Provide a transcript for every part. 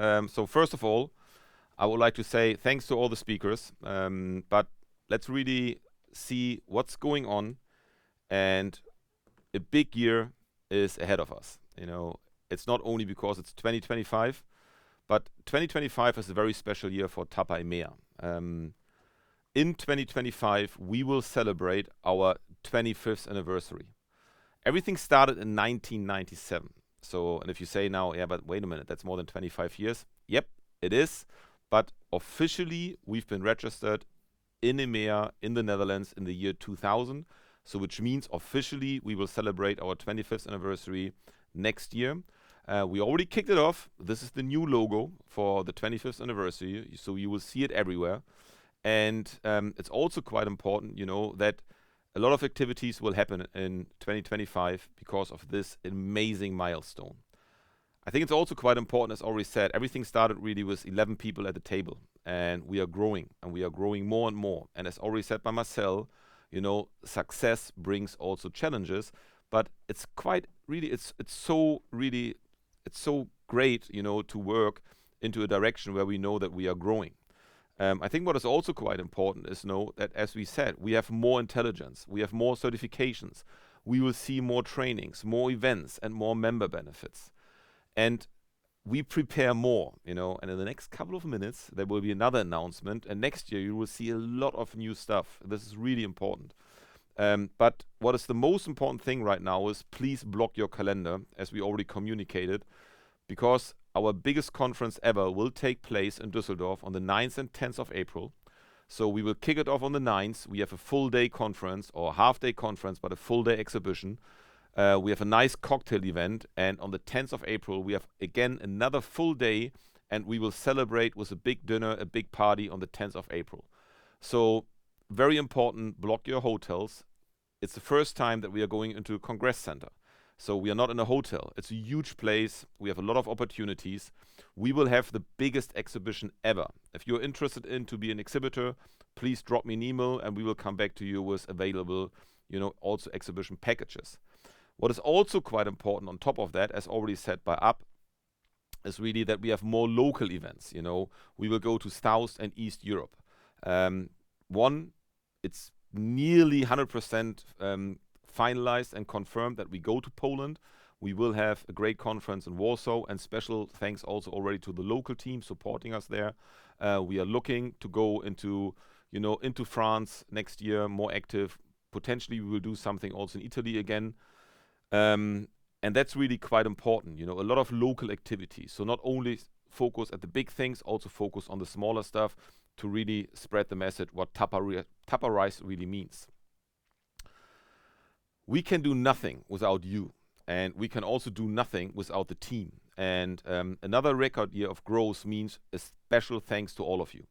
So first of all, I would like to say thanks to all the speakers, but let's really see what's going on, and a big year is ahead of us. It's not only because it's 2025, but 2025 is a very special year for TAPA EMEA. In 2025, we will celebrate our 25th anniversary. Everything started in 1997. And if you say now, yeah, but wait a minute, that's more than 25 years. Yep, it is. But officially, we've been registered in EMEA, in the Netherlands, in the year 2000. So which means officially we will celebrate our 25th anniversary next year. We already kicked it off. This is the new logo for the 25th anniversary. So you will see it everywhere. And it's also quite important, that a lot of activities will happen in 2025 because of this amazing milestone. I think it's also quite important, as already said, everything started really with 11 people at the table, and we are growing more and more. And as already said by Marcel, success brings also challenges, but it's quite really, it's so great, to work into a direction where we know that we are growing. I think what is also quite important is know that, as we said, we have more intelligence, we have more certifications, we will see more trainings, more events, and more member benefits. And we prepare more, and in the next couple of minutes, there will be another announcement, and next year you will see a lot of new stuff. This is really important. But what is the most important thing right now is please block your calendar, as we already communicated, because our biggest conference ever will take place in Dusseldorf on the 9th and 10th of April. So we will kick it off on the 9th. We have a full-day conference, or half-day conference, but a full-day exhibition. We have a nice cocktail event, and on the 10th of April, we have again another full day, and we will celebrate with a big dinner, a big party on the 10th of April. So very important, block your hotels. It's the first time that we are going into a congress center. So we are not in a hotel. It's a huge place. We have a lot of opportunities. We will have the biggest exhibition ever. If you're interested in to be an exhibitor, please drop me an email and we will come back to you with available, also exhibition packages. What is also quite important on top of that, as already said by Up, is really that we have more local events. We will go to South and East Europe. It's nearly 100% finalized and confirmed that we go to Poland. We will have a great conference in Warsaw, and special thanks also already to the local team supporting us there. We are looking to go into France next year, more active. Potentially we will do something also in Italy again. And that's really quite important, a lot of local activities. So not only focus at the big things, also focus on the smaller stuff to really spread the message what TAPA RISE really means. We can do nothing without you, and we can also do nothing without the team. And another record year of growth means a special thanks to all of you.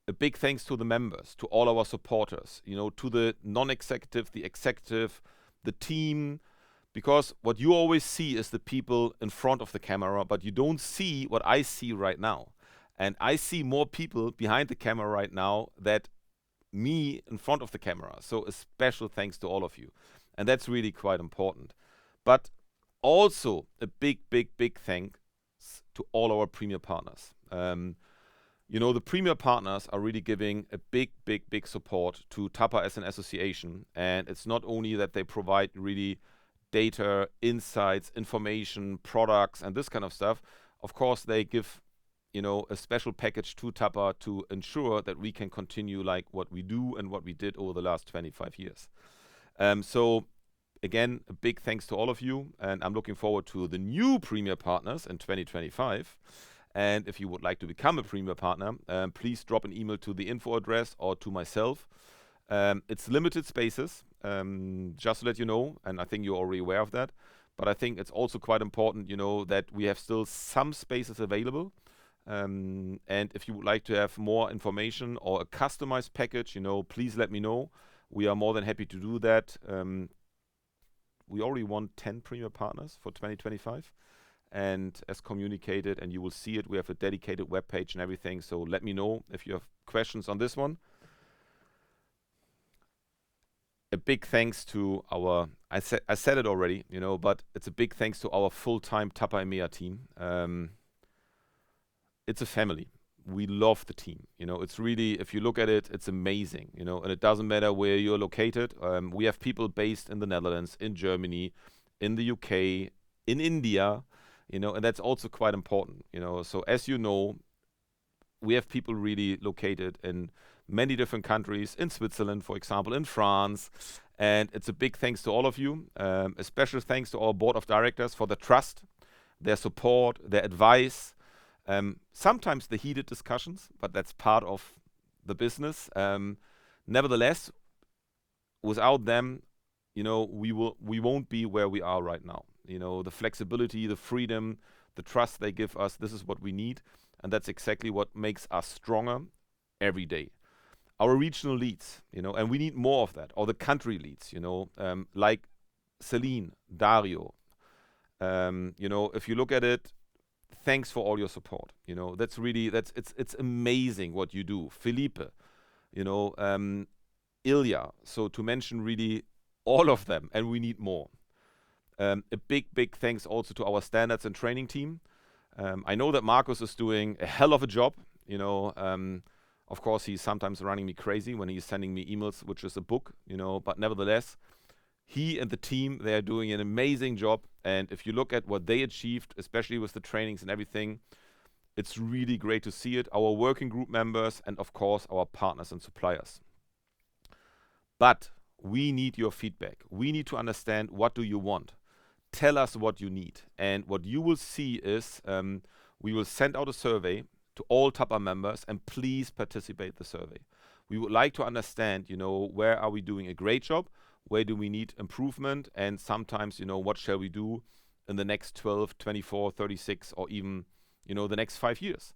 A big thanks to the members, to all our supporters, to the non-executive, the executive, the team, because what you always see is the people in front of the camera, but you don't see what I see right now. And I see more people behind the camera right now than me in front of the camera. So a special thanks to all of you. And that's really quite important. But also a big thanks to all our premier partners. The premier partners are really giving a big support to TAPA as an association. And it's not only that they provide really data, insights, information, products, and this kind of stuff. Of course, they give a special package to TAPA to ensure that we can continue like what we do and what we did over the last 25 years. So again, a big thanks to all of you, and I'm looking forward to the new premier partners in 2025. And if you would like to become a premier partner, please drop an email to the info address or to myself. It's limited spaces, just to let you know, and I think you're already aware of that. But I think it's also quite important, that we have still some spaces available. And if you would like to have more information or a customized package, please let me know. We are more than happy to do that. We already won 10 premier partners for 2025. And as communicated, and you will see it, we have a dedicated webpage and everything. So let me know if you have questions on this one. A big thanks to our, I said it already, but it's a big thanks to our full-time TAPA EMEA team. it's a family. We love the team. It's really, if you look at it, it's amazing. And it doesn't matter where you're located. We have people based in the Netherlands, in Germany, in the UK, in India, and that's also quite important. So as you know, we have people really located in many different countries, in Switzerland, for example, in France. And it's a big thanks to all of you. A special thanks to our board of directors for the trust, their support, their advice. Sometimes the heated discussions, but that's part of the business. Nevertheless, without them, we won't be where we are right now. The flexibility, the freedom, the trust they give us, this is what we need. And that's exactly what makes us stronger every day. Our regional leads, and we need more of that, or the country leads, like Celine, Dario. If you look at it, thanks for all your support. It's amazing what you do. Felipe, Ilya. So to mention really all of them, and we need more. A big thanks also to our standards and training team. I know that Marcus is doing a hell of a job. Of course, he's sometimes running me crazy when he's sending me emails, which is a book, but nevertheless, he and the team, they are doing an amazing job. And if you look at what they achieved, especially with the trainings and everything, it's really great to see it. Our working group members and, of course, our partners and suppliers. But we need your feedback. We need to understand, what do you want? Tell us what you need. And what you will see is we will send out a survey to all TAPA members, and please participate in the survey. We would like to understand, where are we doing a great job? Where do we need improvement? And sometimes, what shall we do in the next 12, 24, 36, or even, the next 5 years?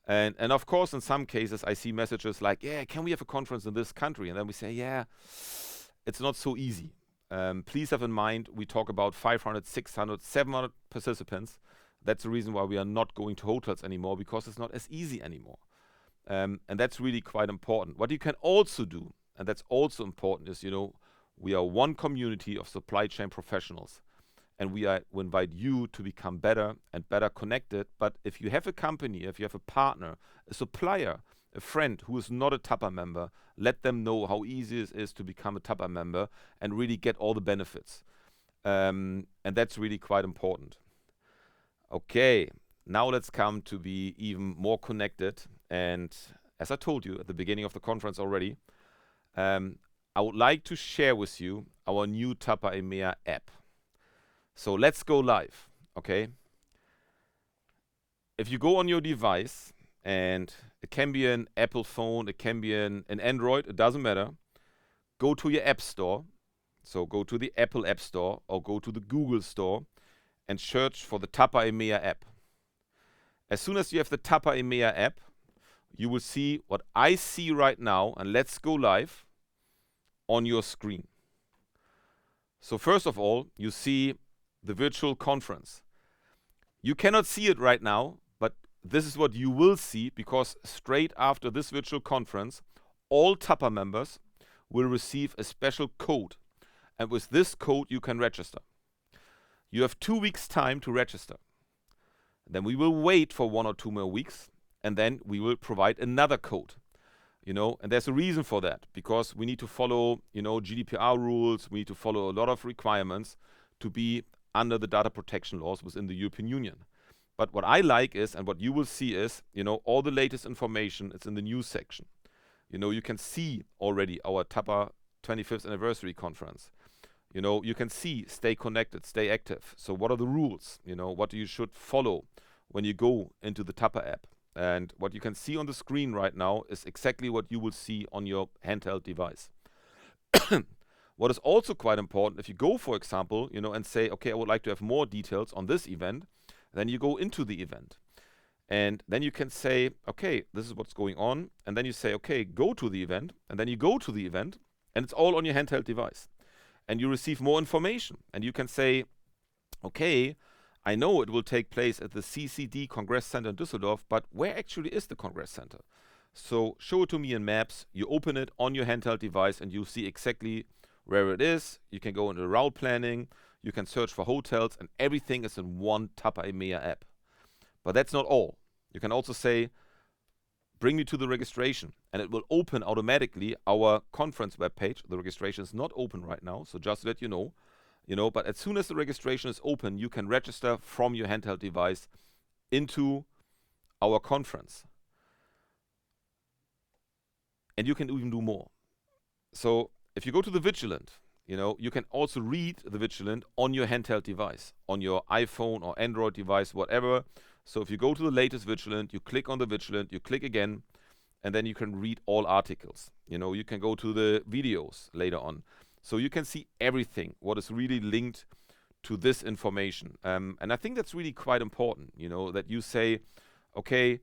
And of course, in some cases, I see messages like, yeah, can we have a conference in this country? And then we say, yeah, it's not so easy. Please have in mind, we talk about 500, 600, 700 participants. That's the reason why we are not going to hotels anymore, because it's not as easy anymore. And that's really quite important. What you can also do, and that's also important, is, we are one community of supply chain professionals, and we invite you to become better and better connected. But if you have a company, if you have a partner, a supplier, a friend who is not a TAPA member, let them know how easy it is to become a TAPA member and really get all the benefits. And that's really quite important. Okay, now let's come to be even more connected. And as I told you at the beginning of the conference already, I would like to share with you our new TAPA EMEA app. So let's go live, okay? If you go on your device, and it can be an Apple phone, it can be an Android, it doesn't matter. Go to your app store. So go to the Apple App Store or go to the Google Store and search for the TAPA EMEA app. As soon as you have the TAPA EMEA app, you will see what I see right now, and let's go live on your screen. So first of all, you see the virtual conference. You cannot see it right now, but this is what you will see, because straight after this virtual conference, all TAPA members will receive a special code. And with this code, you can register. You have 2 weeks time to register. Then we will wait for 1 or 2 more weeks, and then we will provide another code. And there's a reason for that, because we need to follow, GDPR rules. We need to follow a lot of requirements to be under the data protection laws within the European Union. But what I like is, and what you will see is, all the latest information is in the news section. You can see already our TAPA 25th anniversary conference. You can see stay connected, stay active. So what are the rules? What you should follow when you go into the TAPA app? And what you can see on the screen right now is exactly what you will see on your handheld device. What is also quite important, if you go, for example, and say, okay, I would like to have more details on this event, then you go into the event. And then you can say, okay, this is what's going on. And then you say, okay, go to the event. And then you go to the event, and it's all on your handheld device. And you receive more information. And you can say, okay, I know it will take place at the CCD Congress Center in Dusseldorf, but where actually is the Congress Center? So show it to me in maps. You open it on your handheld device, and you'll see exactly where it is. You can go into route planning. You can search for hotels, and everything is in one TAPA EMEA app. But that's not all. You can also say, bring me to the registration, and it will open automatically our conference webpage. The registration is not open right now, so just to let you know, but as soon as the registration is open, you can register from your handheld device into our conference. And you can even do more. So if you go to the Vigilant, you can also read the Vigilant on your handheld device, on your iPhone or Android device, whatever. So if you go to the latest Vigilant, you click on the Vigilant, you click again, and then you can read all articles. You can go to the videos later on. So you can see everything, what is really linked to this information. And I think that's really quite important, that you say, okay,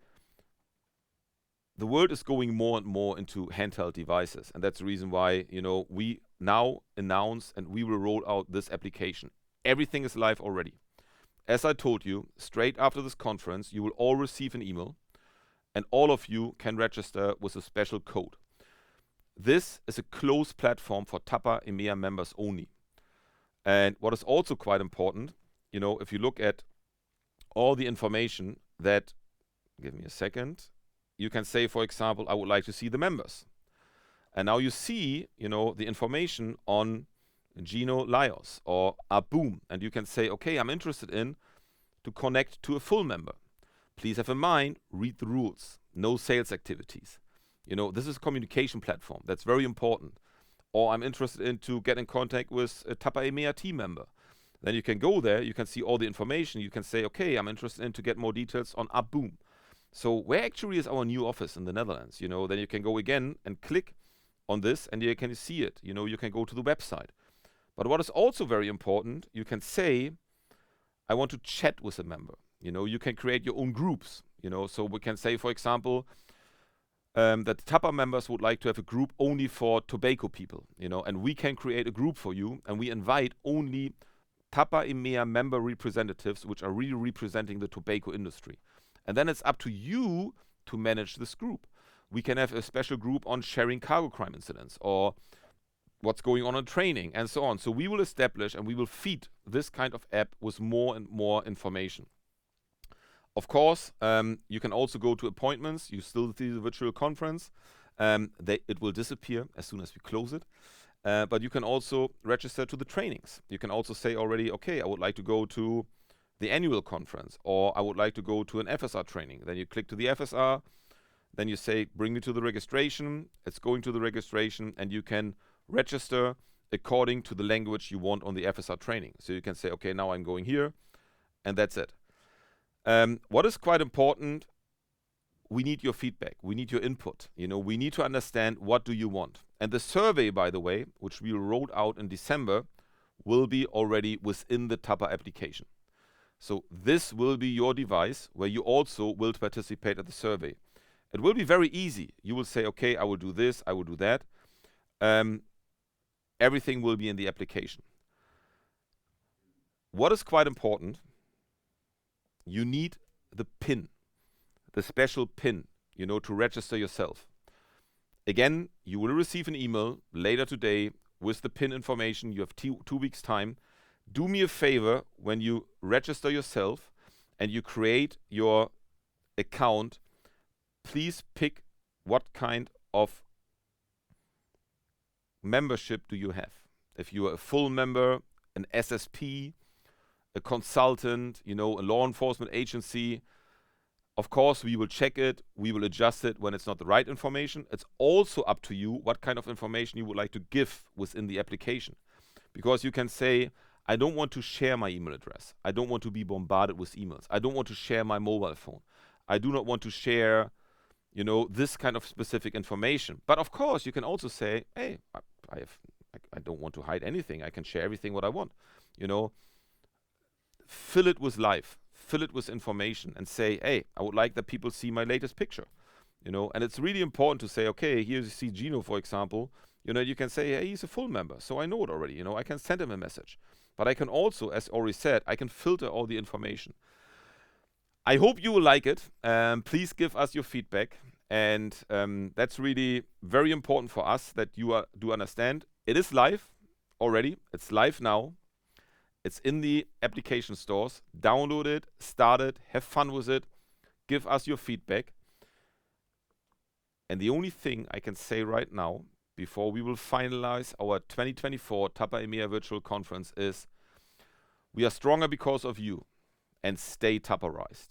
the world is going more and more into handheld devices. And that's the reason why, we now announce and we will roll out this application. Everything is live already. As I told you, straight after this conference, you will all receive an email and all of you can register with a special code. This is a closed platform for TAPA EMEA members only. And what is also quite important, if you look at all the information that, give me a second, you can say, for example, I would like to see the members. And now you see, the information on Gino Lios or Aboom, and you can say, okay, I'm interested in to connect to a full member. Please have in mind, read the rules, no sales activities. This is a communication platform, that's very important. Or I'm interested in to get in contact with a TAPA EMEA team member. Then you can go there, you can see all the information, you can say, okay, I'm interested in to get more details on Aboom. So where actually is our new office in the Netherlands? Then you can go again and click on this and you can see it. You can go to the website. But what is also very important, you can say, I want to chat with a member. You can create your own groups. So we can say, for example, that TAPA members would like to have a group only for tobacco people. And we can create a group for you and we invite only TAPA EMEA member representatives, which are really representing the tobacco industry. And then it's up to you to manage this group. We can have a special group on sharing cargo crime incidents or what's going on in training and so on. So we will establish and we will feed this kind of app with more and more information. Of course, you can also go to appointments. You still see the virtual conference. It will disappear as soon as we close it. But you can also register to the trainings. You can also say already, okay, I would like to go to the annual conference, or I would like to go to an FSR training. Then you click to the FSR, then you say, bring me to the registration. It's going to the registration, and you can register according to the language you want on the FSR training. So you can say, okay, now I'm going here, and that's it. What is quite important, we need your feedback. We need your input. We need to understand what do you want. And the survey, by the way, which we rolled out in December, will be already within the TAPA application. So this will be your device where you also will participate at the survey. It will be very easy. You will say, okay, I will do this, I will do that. Everything will be in the application. What is quite important, you need the PIN, the special PIN, to register yourself. Again, you will receive an email later today with the PIN information. You have 2 weeks time. Do me a favor when you register yourself and you create your account, please pick what kind of membership do you have. If you are a full member, an SSP, a consultant, a law enforcement agency, of course, we will check it, we will adjust it when it's not the right information. It's also up to you what kind of information you would like to give within the application. Because you can say, I don't want to share my email address. I don't want to be bombarded with emails. I don't want to share my mobile phone. I do not want to share, this kind of specific information. But of course, you can also say, hey, I don't want to hide anything. I can share everything what I want. Fill it with life. Fill it with information and say, hey, I would like that people see my latest picture. And it's really important to say, okay, here you see Gino, for example. You can say, hey, he's a full member, so I know it already. I can send him a message. But I can also, as already said, I can filter all the information. I hope you will like it. Please give us your feedback. And that's really very important for us that you do understand. It is live already. It's live now. It's in the application stores. Download it, start it, have fun with it. give us your feedback. And the only thing I can say right now, before we will finalize our 2024 TAPA EMEA virtual conference, is we are stronger because of you, and stay TAPAized.